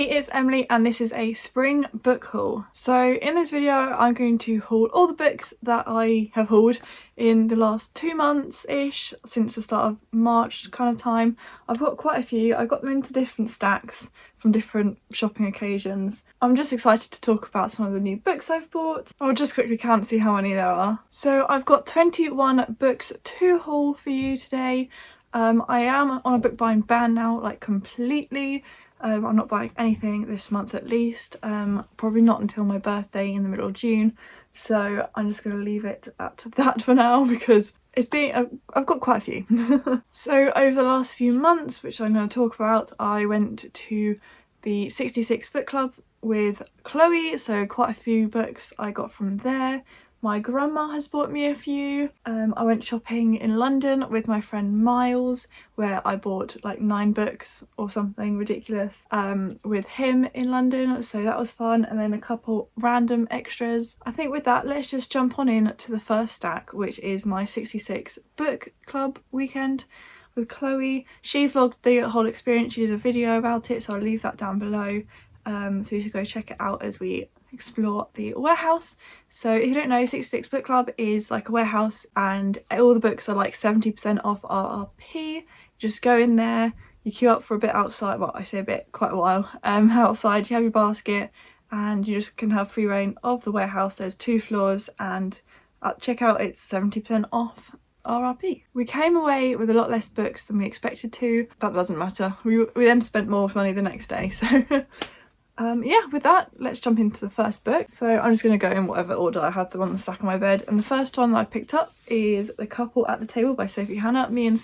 Hey, it's Emily and this is a spring book haul. So in this video I'm going to haul all the books that I have hauled in the last 2 months-ish, since the start of March kind of time. I've got quite a few. I've got them into different stacks from different shopping occasions. I'm just excited to talk about some of the new books I've bought. I'll just quickly count to see how many there are. So I've got 21 books to haul for you today. I am on a book buying ban now, like completely. I'm not buying anything this month at least, probably not until my birthday in the middle of June, so I'm just going to leave it at that for now because it's been, I've got quite a few. So over the last few months, which I'm going to talk about, I went to the 66 book club with Chloe, so quite a few books I got from there. My grandma has bought me a few. I went shopping in London with my friend Miles, where I bought like 9 books or something ridiculous with him in London, so that was fun. And then a couple random extras. I think with that, let's just jump on in to the first stack, which is my 66 book club weekend with Chloe. She vlogged the whole experience, she did a video about it, so I'll leave that down below, so you should go check it out as we explore the warehouse. So if you don't know, 66 book club is like a warehouse and all the books are like 70% off RRP. Just go in there, you queue up for a bit outside, well I say a bit, quite a while, outside, you have your basket and you just can have free reign of the warehouse. There's 2 floors and at checkout it's 70% off RRP. We came away with a lot less books than we expected to. That doesn't matter, we then spent more money the next day, so yeah, with that, let's jump into the first book. So I'm just going to go in whatever order I have them on the stack on my bed. And the first one that I picked up is The Couple at the Table by Sophie Hannah. Me and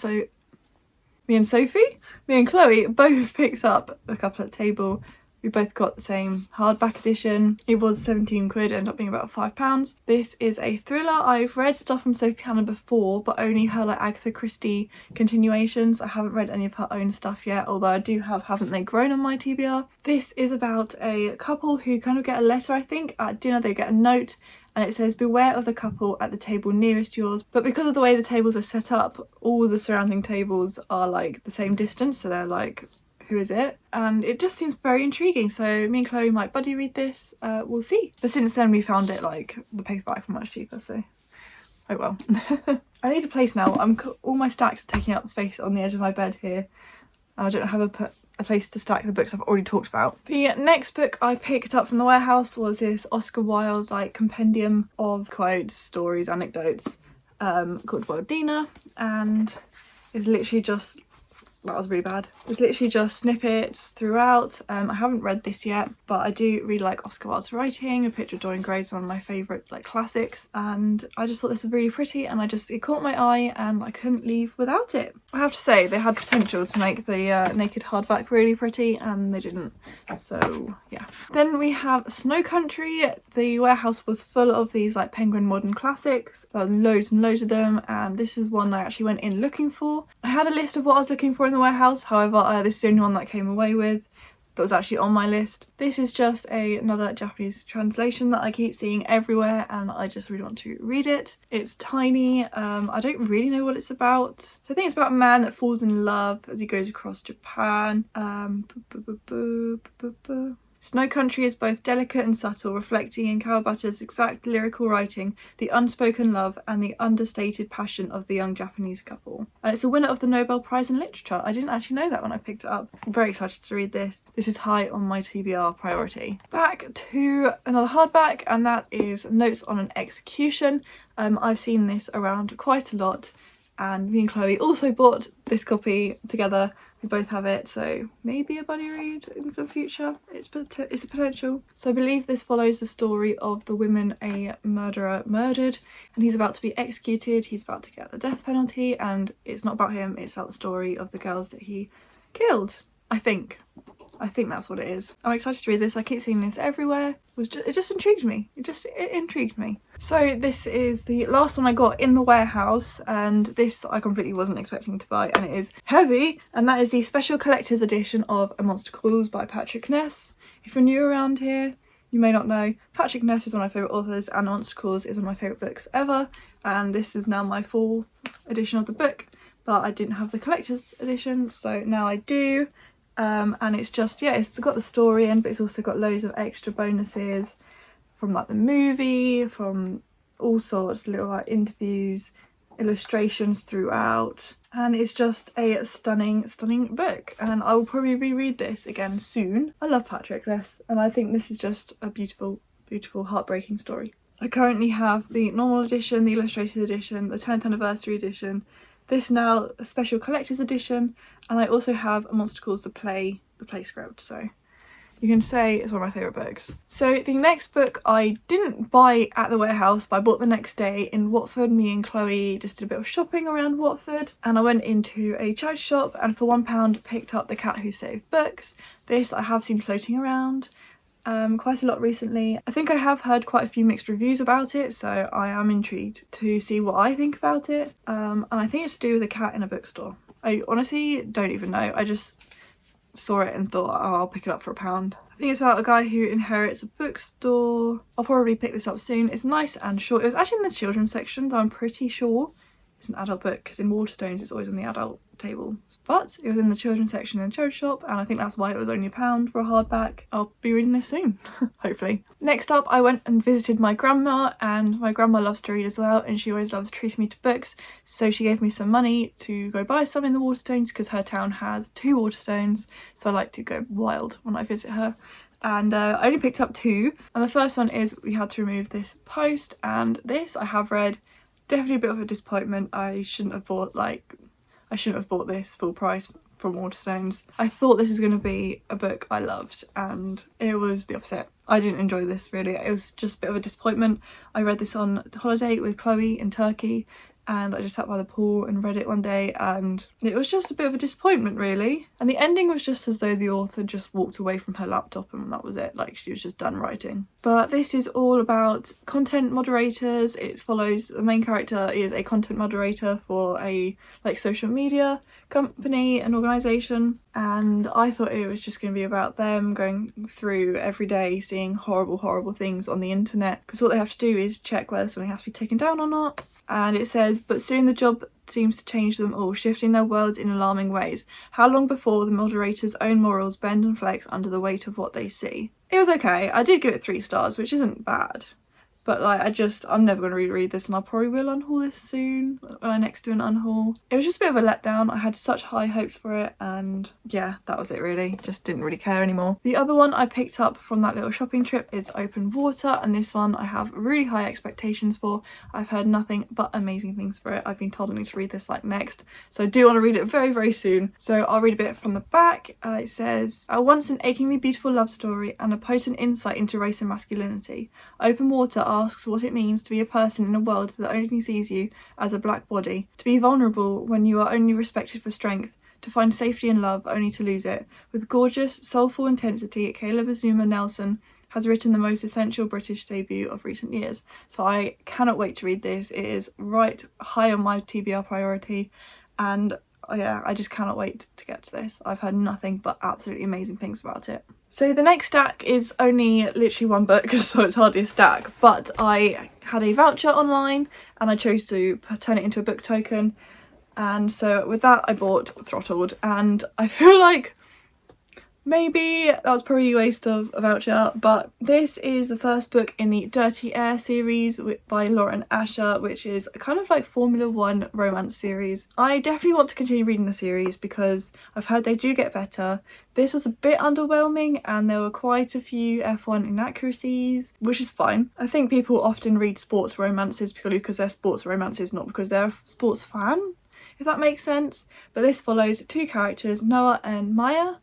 Chloe both picked up The Couple at the Table. We both got the same hardback edition. It was 17 quid, ended up being about £5. This is a thriller. I've read stuff from Sophie Hannah before, but only her like Agatha Christie continuations. I haven't read any of her own stuff yet, although I do have Haven't They Grown on my TBR. This is about a couple who kind of get a letter, I think. At dinner they get a note and it says, beware of the couple at the table nearest yours. But because of the way the tables are set up, all the surrounding tables are like the same distance, so they're like, who is it? And it just seems very intriguing, so me and Chloe might buddy read this. We'll see. But since then we found it like the paperback for much cheaper, so oh well. I need a place now. All my stacks are taking up space on the edge of my bed here. I don't have a place to stack the books I've already talked about. The next book I picked up from the warehouse was this Oscar Wilde like compendium of quotes, stories, anecdotes called Wildina, and it's literally just, that was really bad. It's literally just snippets throughout. I haven't read this yet, but I do really like Oscar Wilde's writing. A Picture of Dorian Gray is one of my favourite like classics, and I just thought this was really pretty, and it caught my eye and I couldn't leave without it. I have to say they had potential to make the naked hardback really pretty and they didn't, so yeah. Then we have Snow Country. The warehouse was full of these like Penguin modern classics. There were loads and loads of them, and this is one I actually went in looking for. I had a list of what I was looking for in the warehouse, however this is the only one that I came away with that was actually on my list. This is just another Japanese translation that I keep seeing everywhere and I just really want to read it. It's tiny. I don't really know what it's about. So I think it's about a man that falls in love as he goes across Japan. Snow Country is both delicate and subtle, reflecting in Kawaba타's exact lyrical writing the unspoken love and the understated passion of the young Japanese couple. And it's a winner of the Nobel Prize in Literature. I didn't actually know that when I picked it up. I'm very excited to read this. This is high on my TBR priority. Back to another hardback, and that is Notes on an Execution. I've seen this around quite a lot, and me and Chloe also bought this copy together. We both have it, so maybe a buddy read in the future. It's a potential. So I believe this follows the story of the women a murderer murdered, and he's about to be executed. He's about to get the death penalty, and it's not about him, it's about the story of the girls that he killed. I think that's what it is. I'm excited to read this. I keep seeing this everywhere. It just intrigued me. It intrigued me. So this is the last one I got in the warehouse, and this I completely wasn't expecting to buy, and it is heavy, and that is the special collector's edition of A Monster Calls by Patrick Ness. If you're new around here, you may not know, Patrick Ness is one of my favourite authors, and A Monster Calls is one of my favourite books ever, and this is now my 4th edition of the book, but I didn't have the collector's edition, so now I do. and it's just, yeah, it's got the story in, but it's also got loads of extra bonuses from like the movie, from all sorts, little like interviews, illustrations throughout, and it's just a stunning book, and I will probably reread this again soon. I love Patrick and I think this is just a beautiful heartbreaking story. I currently have the normal edition, the illustrated edition, the 10th anniversary edition, this now a special collector's edition, and I also have a Monster Calls the Play script, so you can say it's one of my favourite books. So the next book I didn't buy at the warehouse, but I bought the next day in Watford. Me and Chloe just did a bit of shopping around Watford, and I went into a charity shop and for £1 picked up The Cat Who Saved Books. This I have seen floating around quite a lot recently. I think I have heard quite a few mixed reviews about it, so I am intrigued to see what I think about it. And I think it's to do with a cat in a bookstore. I honestly don't even know. I just saw it and thought, oh, I'll pick it up for £1. I think it's about a guy who inherits a bookstore. I'll probably pick this up soon. It's nice and short. It was actually in the children's section, though I'm pretty sure it's an adult book, because in Waterstones it's always on the adult table. But it was in the children's section in the charity shop, and I think that's why it was only £1 for a hardback. I'll be reading this soon, hopefully. Next up, I went and visited my grandma, and my grandma loves to read as well, and she always loves treating me to books, so she gave me some money to go buy some in the Waterstones, because her town has 2 Waterstones, so I like to go wild when I visit her. And I only picked up 2, and the first one is We Had to Remove This Post, and this I have read. Definitely a bit of a disappointment. I shouldn't have bought this full price from Waterstones. I thought this was going to be a book I loved, and it was the opposite. I didn't enjoy this really. It was just a bit of a disappointment. I read this on holiday with Chloe in Turkey, and I just sat by the pool and read it one day, and it was just a bit of a disappointment really. And the ending was just as though the author just walked away from her laptop and that was it, like she was just done writing. But this is all about content moderators. It follows, the main character is a content moderator for a like social media company and organisation, and I thought it was just going to be about them going through every day seeing horrible things on the internet, because what they have to do is check whether something has to be taken down or not. And it says, but soon the job seems to change them all, shifting their worlds in alarming ways. How long before the moderator's own morals bend and flex under the weight of what they see? It was okay. I did give it 3 stars, which isn't bad. But like, I'm never going to reread this, and I probably will unhaul this soon when I next do an unhaul. It was just a bit of a letdown. I had such high hopes for it, and yeah, that was it really. Just didn't really care anymore. The other one I picked up from that little shopping trip is Open Water, and this one I have really high expectations for. I've heard nothing but amazing things for it. I've been told I need to read this like next, so I do want to read it very soon. So I'll read a bit from the back. It says, a once an achingly beautiful love story and a potent insight into race and masculinity. Open Water asks what it means to be a person in a world that only sees you as a black body, to be vulnerable when you are only respected for strength, to find safety in love only to lose it. With gorgeous, soulful intensity, Caleb Azuma Nelson has written the most essential British debut of recent years. So I cannot wait to read this. It is right high on my TBR priority, and yeah, I just cannot wait to get to this. I've heard nothing but absolutely amazing things about it. So the next stack is only literally 1 book, so it's hardly a stack, but I had a voucher online and I chose to turn it into a book token, and so with that I bought Throttled, and I feel like maybe that was probably a waste of a voucher, but this is the first book in the Dirty Air series by Lauren Asher, which is kind of like Formula 1 romance series. I definitely want to continue reading the series because I've heard they do get better. This was a bit underwhelming and there were quite a few F1 inaccuracies, which is fine. I think people often read sports romances purely because they're sports romances, not because they're a sports fan, if that makes sense. But this follows 2 characters, Noah and Maya,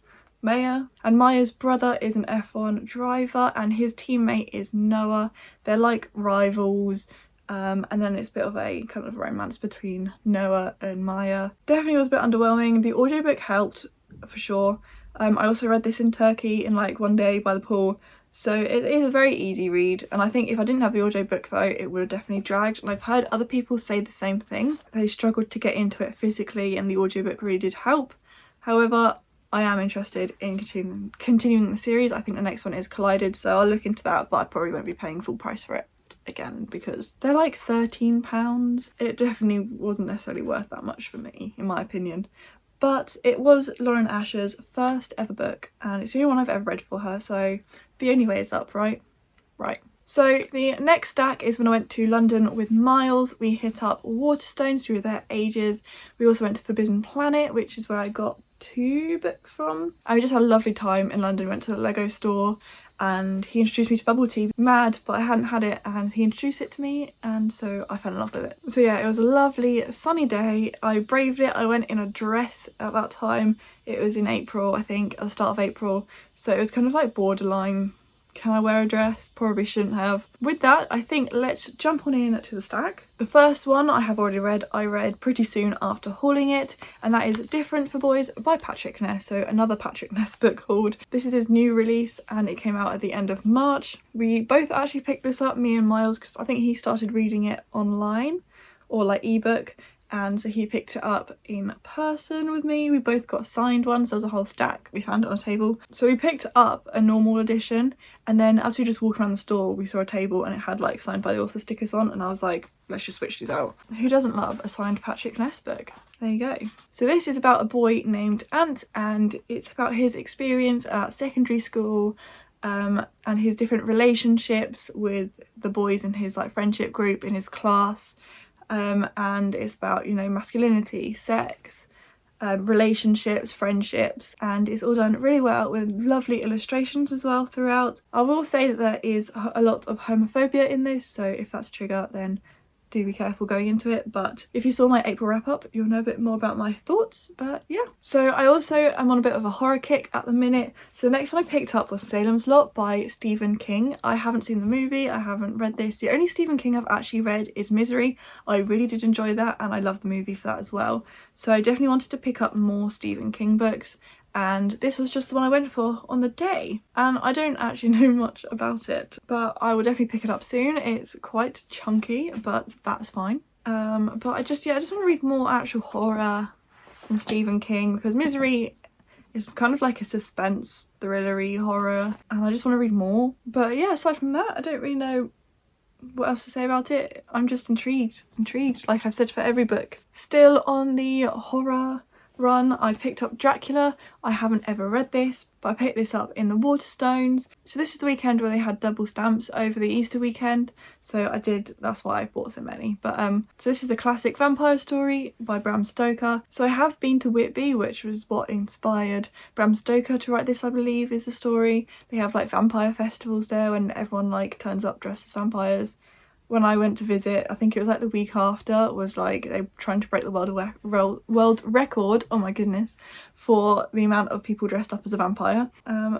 and Maya's brother is an F1 driver and his teammate is Noah. They're like rivals, and then it's a bit of a kind of romance between Noah and Maya. Definitely was a bit underwhelming. The audiobook helped for sure. I also read this in Turkey in like 1 day by the pool, so it is a very easy read, and I think if I didn't have the audiobook though, it would have definitely dragged, and I've heard other people say the same thing. They struggled to get into it physically and the audiobook really did help. However, I am interested in continuing the series. I think the next one is Collided, so I'll look into that, but I probably won't be paying full price for it again because they're like £13. It definitely wasn't necessarily worth that much for me, in my opinion. but it was Lauren Asher's first ever book and it's the only one I've ever read for her, so the only way is up, right? Right. So the next stack is when I went to London with Miles. We hit up Waterstones, we were there ages. We also went to Forbidden Planet, which is where I got 2 books from. And we just had a lovely time in London. We went to the Lego store and he introduced me to bubble tea. Mad, but I hadn't had it and he introduced it to me and so I fell in love with it. So yeah, it was a lovely sunny day. I braved it. I went in a dress at that time. It was in April, I think, at the start of April. So it was kind of like borderline, can I wear a dress? Probably shouldn't have. With that, I think let's jump on in to the stack. The first one I have already read. I read pretty soon after hauling it, and that is Different for Boys by Patrick Ness. So another Patrick Ness book hauled. This is his new release and it came out at the end of March. We both actually picked this up, me and Miles, because I think he started reading it online or like ebook. And so he picked it up in person with me. We both got signed ones. There was a whole stack. We found it on a table. So we picked up a normal edition and then as we just walked around the store we saw a table and it had like signed by the author stickers on and I was like, let's just switch these out. Who doesn't love a signed Patrick Ness book? There you go. So this is about a boy named Ant and it's about his experience at secondary school and his different relationships with the boys in his like friendship group in his class. And it's about, you know, masculinity, sex, relationships, friendships, and it's all done really well with lovely illustrations as well throughout. I will say that there is a lot of homophobia in this, so if that's a trigger then do be careful going into it, but if you saw my April wrap up you'll know a bit more about my thoughts. But yeah, so I also am on a bit of a horror kick at the minute. So the next one I picked up was Salem's Lot by Stephen King. I haven't seen the movie, I haven't read this. The only Stephen King I've actually read is Misery. I really did enjoy that and I love the movie for that as well, so I definitely wanted to pick up more Stephen King books and this was just the one I went for on the day, and I don't actually know much about it but I will definitely pick it up soon. It's quite chunky but that's fine. But I just want to read more actual horror from Stephen King because Misery is kind of like a suspense thrillery horror and I just want to read more. But yeah, aside from that I don't really know what else to say about it. I'm just intrigued like I've said for every book. Still on the horror run, I picked up Dracula. I haven't ever read this but I picked this up in the Waterstones. So this is the weekend where they had double stamps over the Easter weekend, so that's why I bought so many. But so this is the classic vampire story by Bram Stoker. So I have been to Whitby, which was what inspired Bram Stoker to write this, I believe is the story. They have like vampire festivals there when everyone like turns up dressed as vampires. When I went to visit, I think it was like the week after, was like they were trying to break the world record, oh my goodness, for the amount of people dressed up as a vampire.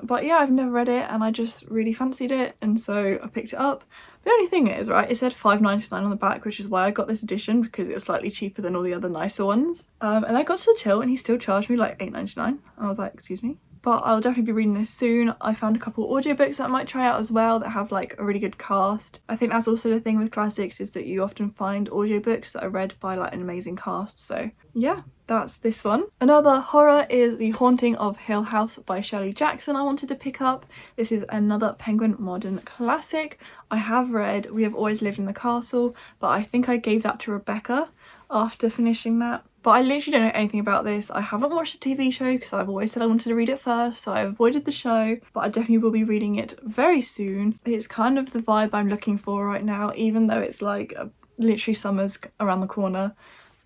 But yeah, I've never read it and I just really fancied it and so I picked it up. The only thing is, right, it said £5.99 on the back, which is why I got this edition, because it was slightly cheaper than all the other nicer ones. And I got to the till and he still charged me like £8.99 and I was like, excuse me? But I'll definitely be reading this soon. I found a couple audiobooks that I might try out as well that have like a really good cast. I think that's also the thing with classics, is that you often find audiobooks that are read by like an amazing cast. So yeah, that's this one. Another horror is The Haunting of Hill House by Shirley Jackson I wanted to pick up. This is another Penguin modern classic. I have read We Have Always Lived in the Castle, but I think I gave that to Rebecca after finishing that. But I literally don't know anything about this. I haven't watched the TV show because I've always said I wanted to read it first, so I avoided the show, but I definitely will be reading it very soon. It's kind of the vibe I'm looking for right now, even though it's like literally summer's around the corner.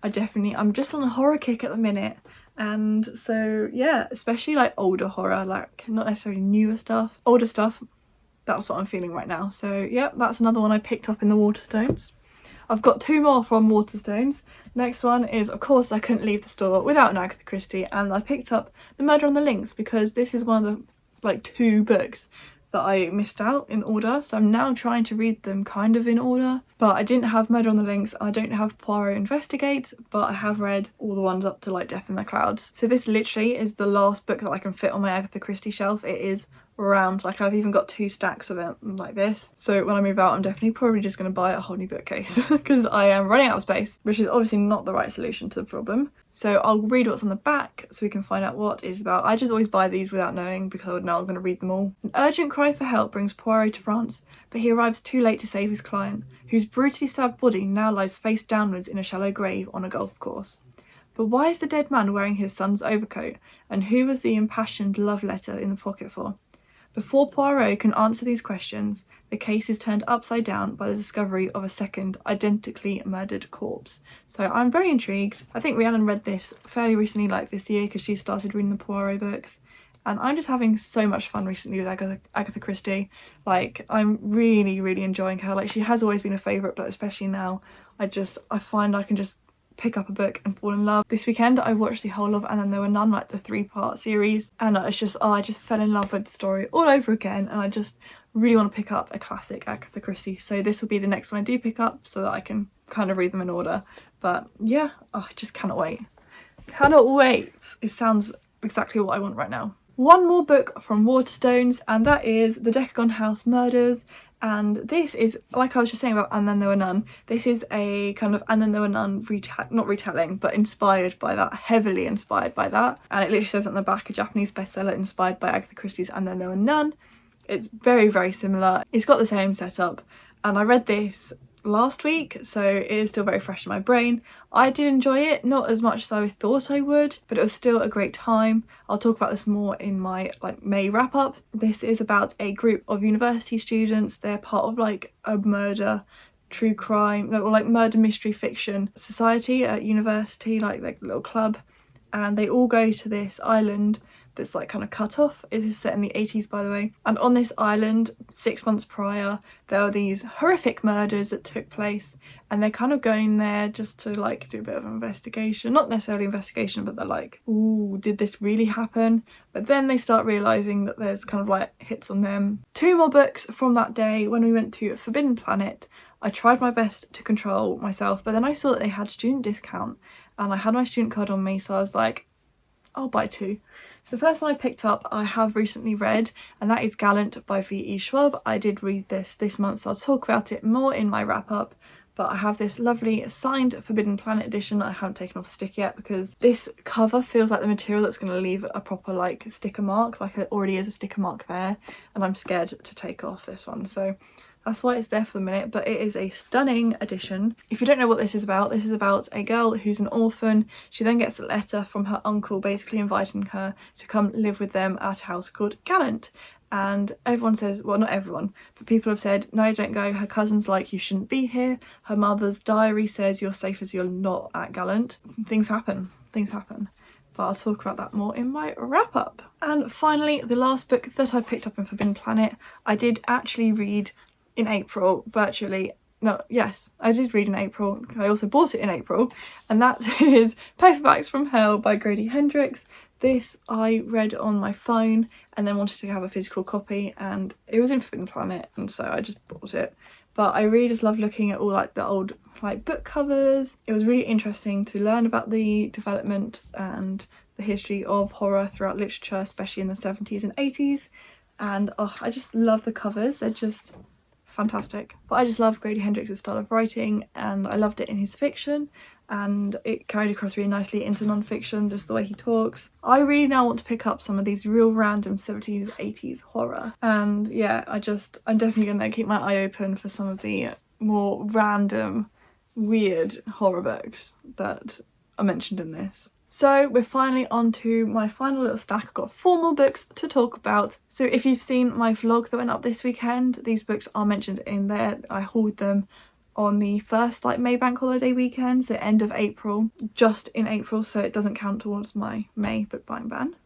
I'm just on a horror kick at the minute, and so yeah, especially like older horror, like not necessarily newer stuff, older stuff. That's what I'm feeling right now. So yeah, that's another one I picked up in the Waterstones. I've got 2 more from Waterstones. Next one is, of course, I couldn't leave the store without an Agatha Christie, and I picked up The Murder on the Links because this is one of the like 2 books that I missed out in order, so I'm now trying to read them kind of in order. But I didn't have Murder on the Links, I don't have Poirot Investigates, but I have read all the ones up to like Death in the Clouds. So this literally is the last book that I can fit on my Agatha Christie shelf. It is around, like I've even got 2 stacks of it like this, so when I move out I'm definitely probably just going to buy a whole new bookcase because I am running out of space, which is obviously not the right solution to the problem. So I'll read what's on the back so we can find out what it's about. I just always buy these without knowing because I would know I'm going to read them all. An urgent cry for help brings Poirot to France, but he arrives too late to save his client, whose brutally stabbed body now lies face downwards in a shallow grave on a golf course. But why is the dead man wearing his son's overcoat? And who was the impassioned love letter in the pocket for? Before Poirot can answer these questions, the case is turned upside down by the discovery of a second, identically murdered corpse. So I'm very intrigued. I think Rhiannon read this fairly recently, like this year, because she started reading the Poirot books. And I'm just having so much fun recently with Agatha Christie. Like, I'm really, really enjoying her. Like, she has always been a favourite, but especially now, I find I can just pick up a book and fall in love. This weekend I watched the whole of And Then There Were None, like the 3-part series, and it's just, I just fell in love with the story all over again, and I just really want to pick up a classic Agatha Christie. So this will be the next one I do pick up so that I can kind of read them in order. But yeah, I just cannot wait. Cannot wait. It sounds exactly what I want right now. One more book from Waterstones, and that is The Decagon House Murders. And this is, like I was just saying about And Then There Were None, this is a kind of And Then There Were None not retelling, but inspired by that, heavily inspired by that. And it literally says on the back, a Japanese bestseller inspired by Agatha Christie's And Then There Were None. It's very, very similar. It's got the same setup, and I read this last week, so it is still very fresh in my brain. I did enjoy it, not as much as I thought I would, but it was still a great time. I'll talk about this more in my May wrap up. This is about a group of university students. They're part of like a murder, true crime, or like murder mystery fiction society at university, like little club, and they all go to this island that's like kind of cut off. It is set in the 80s, by the way, and on this island 6 months prior there are these horrific murders that took place, and they're kind of going there just to like do a bit of investigation, not necessarily investigation, but they're like, ooh, did this really happen? But then they start realizing that there's kind of like hits on them. 2 more books from that day when we went to Forbidden Planet. I tried my best to control myself, but then I saw that they had student discount and I had my student card on me, so I was like, I'll buy 2. So the first one I picked up I have recently read, and that is Gallant by V.E. Schwab. I did read this month, so I'll talk about it more in my wrap up. But I have this lovely signed Forbidden Planet edition. I haven't taken off the sticker yet because this cover feels like the material that's going to leave a proper like sticker mark, like it already is a sticker mark there, and I'm scared to take off this one. So that's why it's there for the minute, but it is a stunning edition. If you don't know what this is about a girl who's an orphan. She then gets a letter from her uncle basically inviting her to come live with them at a house called Gallant. And everyone says, well, not everyone, but people have said, no, don't go. Her cousin's like, you shouldn't be here. Her mother's diary says you're safe as you're not at Gallant. Things happen, but I'll talk about that more in my wrap up. And finally, the last book that I picked up in Forbidden Planet, I did actually read in April, virtually. No, yes, I did read in April. I also bought it in April, and that is Paperbacks from Hell by Grady Hendrix. This I read on my phone and then wanted to have a physical copy, and it was in Forbidden Planet, and so I just bought it. But I really just love looking at all like the old like book covers. It was really interesting to learn about the development and the history of horror throughout literature, especially in the 70s and 80s. And oh, I just love the covers. They're just fantastic. But I just love Grady Hendrix's style of writing, and I loved it in his fiction, and it carried across really nicely into non-fiction, just the way he talks. I really now want to pick up some of these real random 70s 80s horror, and yeah, I'm definitely gonna keep my eye open for some of the more random weird horror books that are mentioned in this. So we're finally on to my final little stack. I've got 4 more books to talk about. So if you've seen my vlog that went up this weekend, these books are mentioned in there. I hauled them on the first like May bank holiday weekend, so end of April, just in April, so it doesn't count towards my May book buying ban.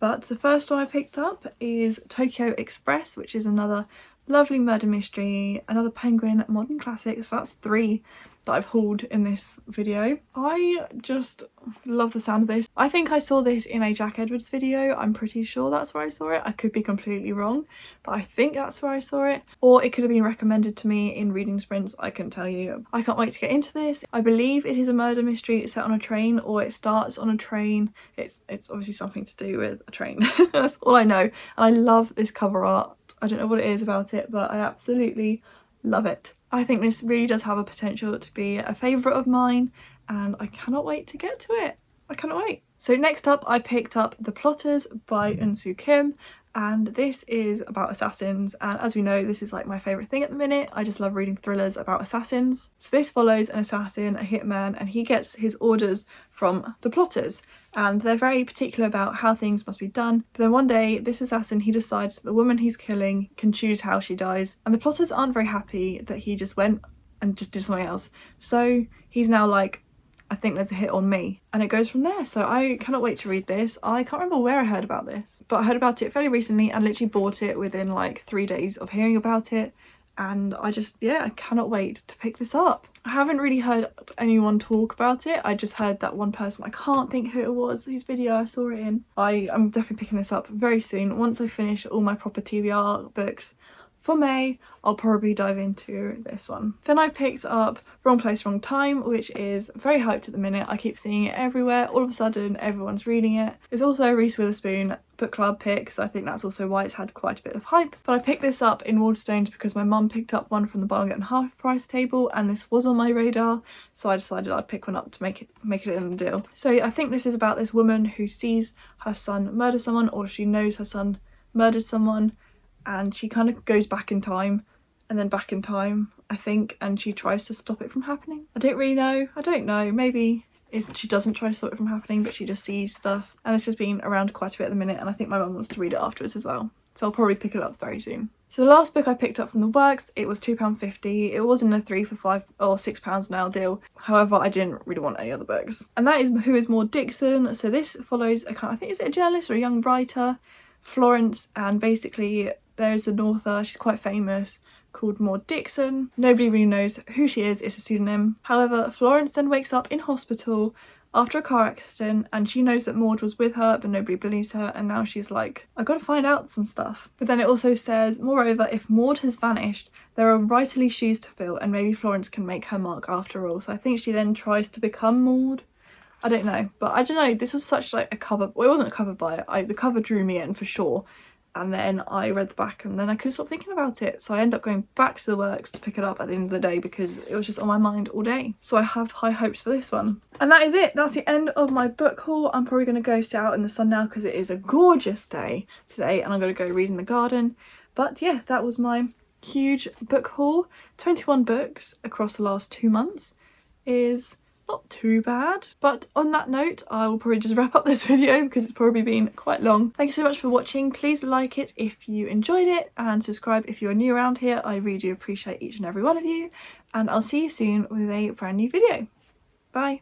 But the first one I picked up is Tokyo Express, which is another lovely murder mystery, another Penguin modern classic. So that's 3 that I've hauled in this video. I just love the sound of this. I think I saw this in a Jack Edwards video. I'm pretty sure that's where I saw it. I could be completely wrong, but I think that's where I saw it. Or it could have been recommended to me in reading sprints. I couldn't tell you. I can't wait to get into this. I believe it is a murder mystery set on a train, or it starts on a train. It's obviously something to do with a train. That's all I know. And I love this cover art. I don't know what it is about it, but I absolutely love it. I think this really does have a potential to be a favourite of mine, and I cannot wait to get to it. I cannot wait. So next up I picked up The Plotters by Eun-Soo Kim. and this is about assassins, and as we know, this is like my favourite thing at the minute. I just love reading thrillers about assassins. So this follows an assassin, a hitman, and he gets his orders from the plotters, and they're very particular about how things must be done. But then one day this assassin, he decides that the woman he's killing can choose how she dies, and the plotters aren't very happy that he just went and just did something else. So he's now like, I think there's a hit on me, and it goes from there. So I cannot wait to read this. I can't remember where I heard about this, but I heard about it fairly recently and literally bought it within like 3 days of hearing about it, and I just, yeah, I cannot wait to pick this up. I haven't really heard anyone talk about it. I just heard that one person, I can't think who it was, whose video I saw it in. I'm definitely picking this up very soon. Once I finish all my proper TBR books for May, I'll probably dive into this one. Then I picked up Wrong Place, Wrong Time, which is very hyped at the minute. I keep seeing it everywhere. All of a sudden, everyone's reading it. It's also a Reese Witherspoon book club pick, so I think that's also why it's had quite a bit of hype. But I picked this up in Waterstones because my mum picked up one from the Buy One Get One half price table, and this was on my radar, so I decided I'd pick one up to make it in the deal. So I think this is about this woman who sees her son murder someone, or she knows her son murdered someone, and she kind of goes back in time and then back in time, I think, and she tries to stop it from happening. I don't really know. I don't know. Maybe she doesn't try to stop it from happening, but she just sees stuff. And this has been around quite a bit at the minute, and I think my mum wants to read it afterwards as well. So I'll probably pick it up very soon. So the last book I picked up from the works, it was £2.50. It was in a 3 for £5 or £6 now deal. However, I didn't really want any other books. And that is Who is More Dixon. So this follows I think, is it a journalist or a young writer, Florence, and basically there's an author, she's quite famous, called More Dixon. Nobody really knows who she is, it's a pseudonym. However, Florence then wakes up in hospital after a car accident, and she knows that Maud was with her, but nobody believes her, and now she's like, I gotta find out some stuff. But then it also says, moreover, if Maud has vanished, there are rightly shoes to fill, and maybe Florence can make her mark after all. So I think she then tries to become Maud. I don't know, but I don't know, this was such like a cover, well, it wasn't a cover by it, the cover drew me in for sure. And then I read the back, and then I couldn't stop thinking about it, so I ended up going back to the works to pick it up at the end of the day because it was just on my mind all day. So I have high hopes for this one. And that is it. That's the end of my book haul. I'm probably going to go sit out in the sun now because it is a gorgeous day today, and I'm going to go read in the garden. But yeah, that was my huge book haul. 21 books across the last 2 months is not too bad. But on that note, I will probably just wrap up this video because it's probably been quite long. Thank you so much for watching. Please like it if you enjoyed it, and subscribe if you're new around here. I really do appreciate each and every one of you, and I'll see you soon with a brand new video. Bye.